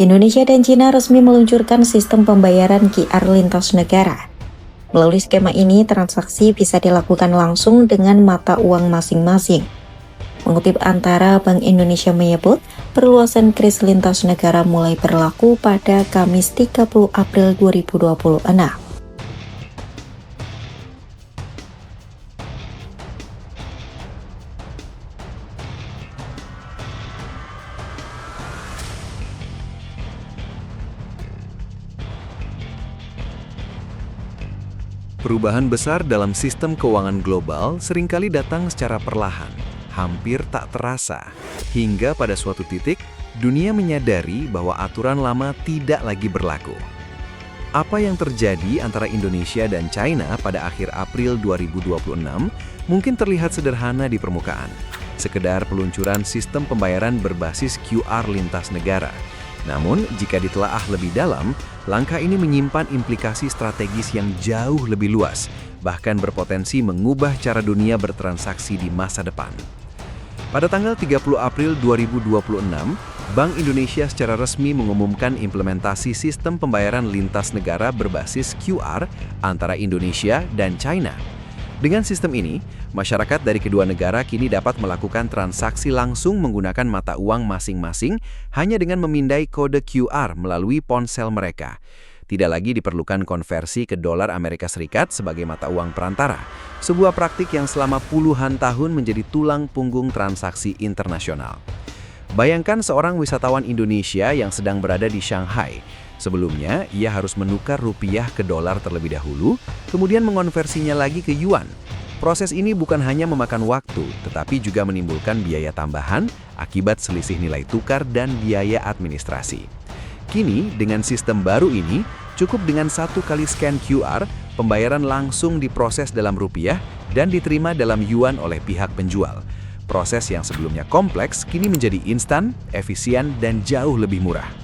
Indonesia dan Cina resmi meluncurkan sistem pembayaran QR lintas negara. Melalui skema ini, transaksi bisa dilakukan langsung dengan mata uang masing-masing. Mengutip Antara, Bank Indonesia menyebut, perluasan kris lintas negara mulai berlaku pada Kamis 30 April 2026. Perubahan besar dalam sistem keuangan global seringkali datang secara perlahan, hampir tak terasa, hingga pada suatu titik, dunia menyadari bahwa aturan lama tidak lagi berlaku. Apa yang terjadi antara Indonesia dan China pada akhir April 2026 mungkin terlihat sederhana di permukaan, sekedar peluncuran sistem pembayaran berbasis QR lintas negara. Namun, jika ditelaah lebih dalam, langkah ini menyimpan implikasi strategis yang jauh lebih luas, bahkan berpotensi mengubah cara dunia bertransaksi di masa depan. Pada tanggal 30 April 2026, Bank Indonesia secara resmi mengumumkan implementasi sistem pembayaran lintas negara berbasis QR antara Indonesia dan China. Dengan sistem ini, masyarakat dari kedua negara kini dapat melakukan transaksi langsung menggunakan mata uang masing-masing hanya dengan memindai kode QR melalui ponsel mereka. Tidak lagi diperlukan konversi ke dolar Amerika Serikat sebagai mata uang perantara, sebuah praktik yang selama puluhan tahun menjadi tulang punggung transaksi internasional. Bayangkan seorang wisatawan Indonesia yang sedang berada di Shanghai. Sebelumnya, ia harus menukar rupiah ke dolar terlebih dahulu, kemudian mengonversinya lagi ke yuan. Proses ini bukan hanya memakan waktu, tetapi juga menimbulkan biaya tambahan akibat selisih nilai tukar dan biaya administrasi. Kini, dengan sistem baru ini, cukup dengan satu kali scan QR, pembayaran langsung diproses dalam rupiah dan diterima dalam yuan oleh pihak penjual. Proses yang sebelumnya kompleks kini menjadi instan, efisien, dan jauh lebih murah.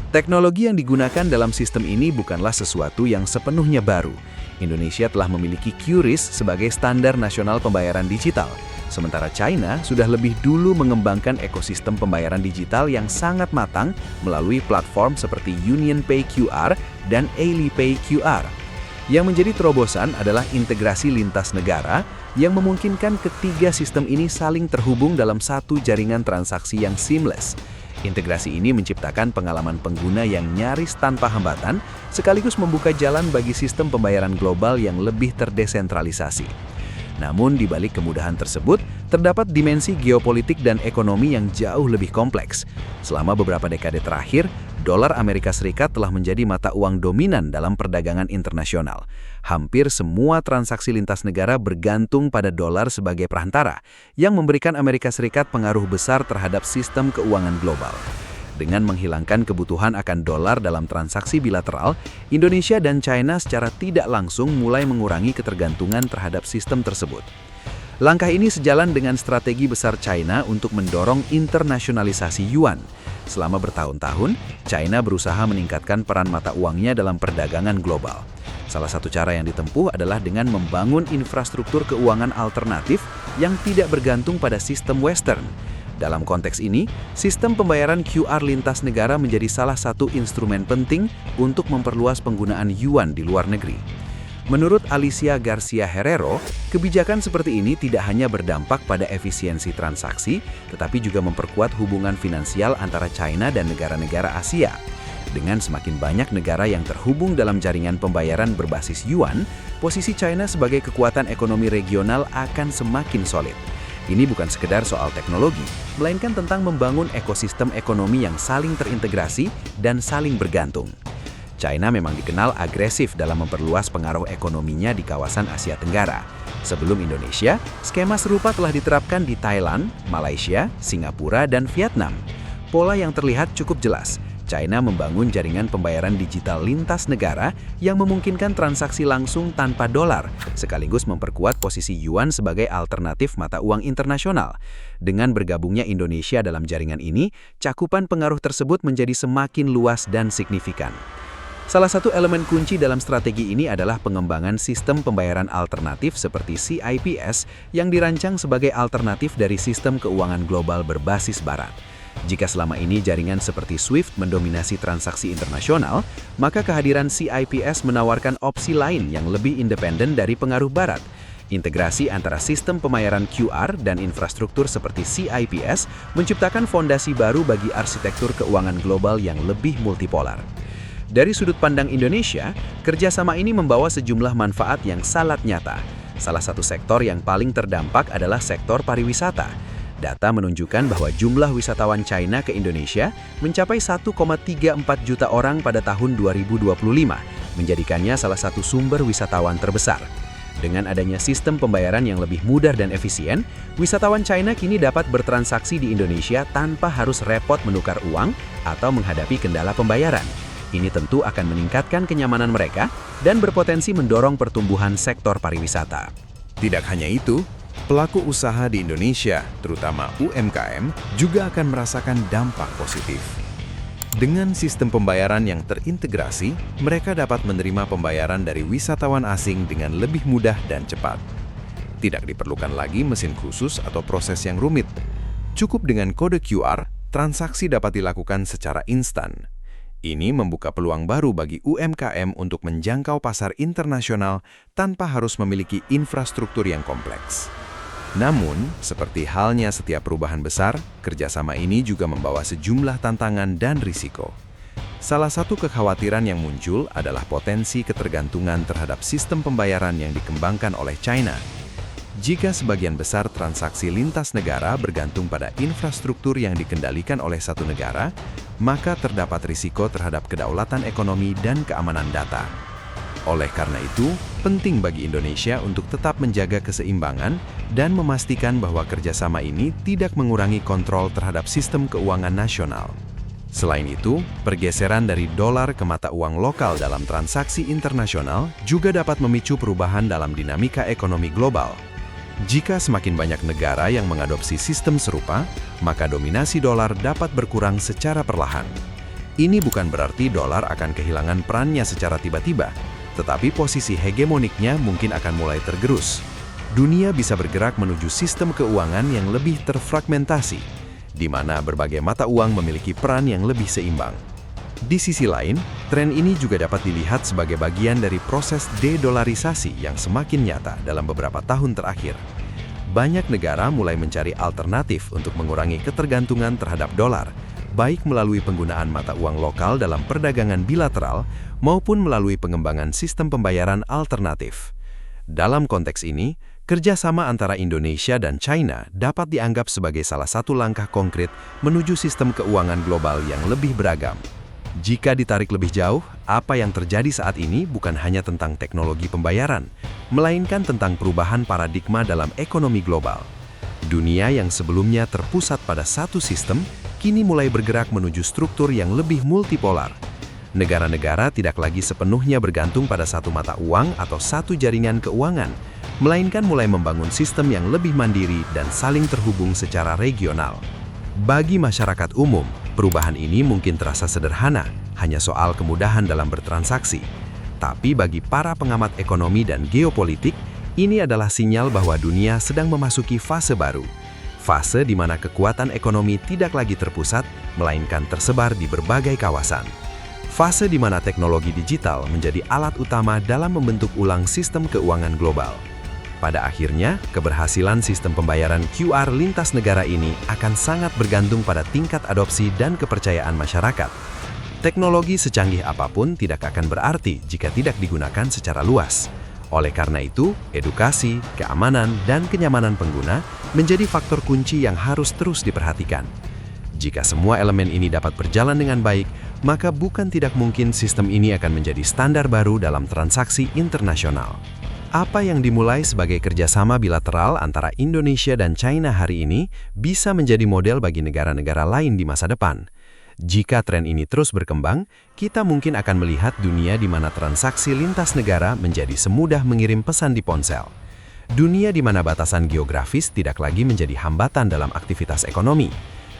Teknologi yang digunakan dalam sistem ini bukanlah sesuatu yang sepenuhnya baru. Indonesia telah memiliki QRIS sebagai standar nasional pembayaran digital, sementara China sudah lebih dulu mengembangkan ekosistem pembayaran digital yang sangat matang melalui platform seperti UnionPay QR dan Alipay QR. Yang menjadi terobosan adalah integrasi lintas negara yang memungkinkan ketiga sistem ini saling terhubung dalam satu jaringan transaksi yang seamless. Integrasi ini menciptakan pengalaman pengguna yang nyaris tanpa hambatan, sekaligus membuka jalan bagi sistem pembayaran global yang lebih terdesentralisasi. Namun, di balik kemudahan tersebut, terdapat dimensi geopolitik dan ekonomi yang jauh lebih kompleks. Selama beberapa dekade terakhir, dolar Amerika Serikat telah menjadi mata uang dominan dalam perdagangan internasional. Hampir semua transaksi lintas negara bergantung pada dolar sebagai perantara, yang memberikan Amerika Serikat pengaruh besar terhadap sistem keuangan global. Dengan menghilangkan kebutuhan akan dolar dalam transaksi bilateral, Indonesia dan China secara tidak langsung mulai mengurangi ketergantungan terhadap sistem tersebut. Langkah ini sejalan dengan strategi besar China untuk mendorong internasionalisasi yuan. Selama bertahun-tahun, China berusaha meningkatkan peran mata uangnya dalam perdagangan global. Salah satu cara yang ditempuh adalah dengan membangun infrastruktur keuangan alternatif yang tidak bergantung pada sistem Western. Dalam konteks ini, sistem pembayaran QR lintas negara menjadi salah satu instrumen penting untuk memperluas penggunaan yuan di luar negeri. Menurut Alicia Garcia Herrero, kebijakan seperti ini tidak hanya berdampak pada efisiensi transaksi, tetapi juga memperkuat hubungan finansial antara China dan negara-negara Asia. Dengan semakin banyak negara yang terhubung dalam jaringan pembayaran berbasis yuan, posisi China sebagai kekuatan ekonomi regional akan semakin solid. Ini bukan sekedar soal teknologi, melainkan tentang membangun ekosistem ekonomi yang saling terintegrasi dan saling bergantung. China memang dikenal agresif dalam memperluas pengaruh ekonominya di kawasan Asia Tenggara. Sebelum Indonesia, skema serupa telah diterapkan di Thailand, Malaysia, Singapura, dan Vietnam. Pola yang terlihat cukup jelas. China membangun jaringan pembayaran digital lintas negara yang memungkinkan transaksi langsung tanpa dolar, sekaligus memperkuat posisi yuan sebagai alternatif mata uang internasional. Dengan bergabungnya Indonesia dalam jaringan ini, cakupan pengaruh tersebut menjadi semakin luas dan signifikan. Salah satu elemen kunci dalam strategi ini adalah pengembangan sistem pembayaran alternatif seperti CIPS yang dirancang sebagai alternatif dari sistem keuangan global berbasis barat. Jika selama ini jaringan seperti SWIFT mendominasi transaksi internasional, maka kehadiran CIPS menawarkan opsi lain yang lebih independen dari pengaruh Barat. Integrasi antara sistem pembayaran QR dan infrastruktur seperti CIPS menciptakan fondasi baru bagi arsitektur keuangan global yang lebih multipolar. Dari sudut pandang Indonesia, kerjasama ini membawa sejumlah manfaat yang sangat nyata. Salah satu sektor yang paling terdampak adalah sektor pariwisata. Data menunjukkan bahwa jumlah wisatawan China ke Indonesia mencapai 1,34 juta orang pada tahun 2025, menjadikannya salah satu sumber wisatawan terbesar. Dengan adanya sistem pembayaran yang lebih mudah dan efisien, wisatawan China kini dapat bertransaksi di Indonesia tanpa harus repot menukar uang atau menghadapi kendala pembayaran. Ini tentu akan meningkatkan kenyamanan mereka dan berpotensi mendorong pertumbuhan sektor pariwisata. Tidak hanya itu, pelaku usaha di Indonesia, terutama UMKM, juga akan merasakan dampak positif. Dengan sistem pembayaran yang terintegrasi, mereka dapat menerima pembayaran dari wisatawan asing dengan lebih mudah dan cepat. Tidak diperlukan lagi mesin khusus atau proses yang rumit. Cukup dengan kode QR, transaksi dapat dilakukan secara instan. Ini membuka peluang baru bagi UMKM untuk menjangkau pasar internasional tanpa harus memiliki infrastruktur yang kompleks. Namun, seperti halnya setiap perubahan besar, kerjasama ini juga membawa sejumlah tantangan dan risiko. Salah satu kekhawatiran yang muncul adalah potensi ketergantungan terhadap sistem pembayaran yang dikembangkan oleh China. Jika sebagian besar transaksi lintas negara bergantung pada infrastruktur yang dikendalikan oleh satu negara, maka terdapat risiko terhadap kedaulatan ekonomi dan keamanan data. Oleh karena itu, penting bagi Indonesia untuk tetap menjaga keseimbangan dan memastikan bahwa kerjasama ini tidak mengurangi kontrol terhadap sistem keuangan nasional. Selain itu, pergeseran dari dolar ke mata uang lokal dalam transaksi internasional juga dapat memicu perubahan dalam dinamika ekonomi global. Jika semakin banyak negara yang mengadopsi sistem serupa, maka dominasi dolar dapat berkurang secara perlahan. Ini bukan berarti dolar akan kehilangan perannya secara tiba-tiba, tetapi posisi hegemoniknya mungkin akan mulai tergerus. Dunia bisa bergerak menuju sistem keuangan yang lebih terfragmentasi, di mana berbagai mata uang memiliki peran yang lebih seimbang. Di sisi lain, tren ini juga dapat dilihat sebagai bagian dari proses de-dolarisasi yang semakin nyata dalam beberapa tahun terakhir. Banyak negara mulai mencari alternatif untuk mengurangi ketergantungan terhadap dolar, baik melalui penggunaan mata uang lokal dalam perdagangan bilateral maupun melalui pengembangan sistem pembayaran alternatif. Dalam konteks ini, kerjasama antara Indonesia dan China dapat dianggap sebagai salah satu langkah konkret menuju sistem keuangan global yang lebih beragam. Jika ditarik lebih jauh, apa yang terjadi saat ini bukan hanya tentang teknologi pembayaran, melainkan tentang perubahan paradigma dalam ekonomi global. Dunia yang sebelumnya terpusat pada satu sistem, kini mulai bergerak menuju struktur yang lebih multipolar. Negara-negara tidak lagi sepenuhnya bergantung pada satu mata uang atau satu jaringan keuangan, melainkan mulai membangun sistem yang lebih mandiri dan saling terhubung secara regional. Bagi masyarakat umum, perubahan ini mungkin terasa sederhana, hanya soal kemudahan dalam bertransaksi. Tapi bagi para pengamat ekonomi dan geopolitik, ini adalah sinyal bahwa dunia sedang memasuki fase baru. Fase di mana kekuatan ekonomi tidak lagi terpusat, melainkan tersebar di berbagai kawasan. Fase di mana teknologi digital menjadi alat utama dalam membentuk ulang sistem keuangan global. Pada akhirnya, keberhasilan sistem pembayaran QR lintas negara ini akan sangat bergantung pada tingkat adopsi dan kepercayaan masyarakat. Teknologi secanggih apapun tidak akan berarti jika tidak digunakan secara luas. Oleh karena itu, edukasi, keamanan, dan kenyamanan pengguna menjadi faktor kunci yang harus terus diperhatikan. Jika semua elemen ini dapat berjalan dengan baik, maka bukan tidak mungkin sistem ini akan menjadi standar baru dalam transaksi internasional. Apa yang dimulai sebagai kerjasama bilateral antara Indonesia dan China hari ini bisa menjadi model bagi negara-negara lain di masa depan. Jika tren ini terus berkembang, kita mungkin akan melihat dunia di mana transaksi lintas negara menjadi semudah mengirim pesan di ponsel. Dunia di mana batasan geografis tidak lagi menjadi hambatan dalam aktivitas ekonomi.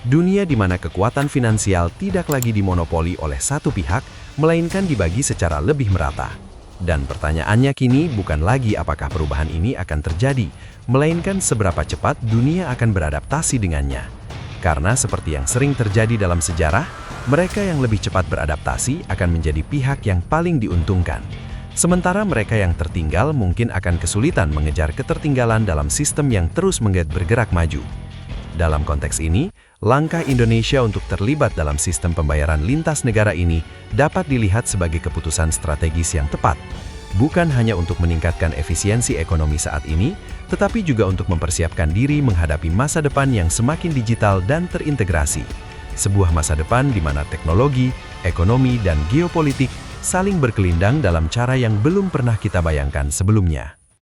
Dunia di mana kekuatan finansial tidak lagi dimonopoli oleh satu pihak, melainkan dibagi secara lebih merata. Dan pertanyaannya kini bukan lagi apakah perubahan ini akan terjadi, melainkan seberapa cepat dunia akan beradaptasi dengannya. Karena seperti yang sering terjadi dalam sejarah, mereka yang lebih cepat beradaptasi akan menjadi pihak yang paling diuntungkan. Sementara mereka yang tertinggal mungkin akan kesulitan mengejar ketertinggalan dalam sistem yang terus bergerak maju. Dalam konteks ini, langkah Indonesia untuk terlibat dalam sistem pembayaran lintas negara ini dapat dilihat sebagai keputusan strategis yang tepat, bukan hanya untuk meningkatkan efisiensi ekonomi saat ini, tetapi juga untuk mempersiapkan diri menghadapi masa depan yang semakin digital dan terintegrasi. Sebuah masa depan di mana teknologi, ekonomi, dan geopolitik saling berkelindang dalam cara yang belum pernah kita bayangkan sebelumnya.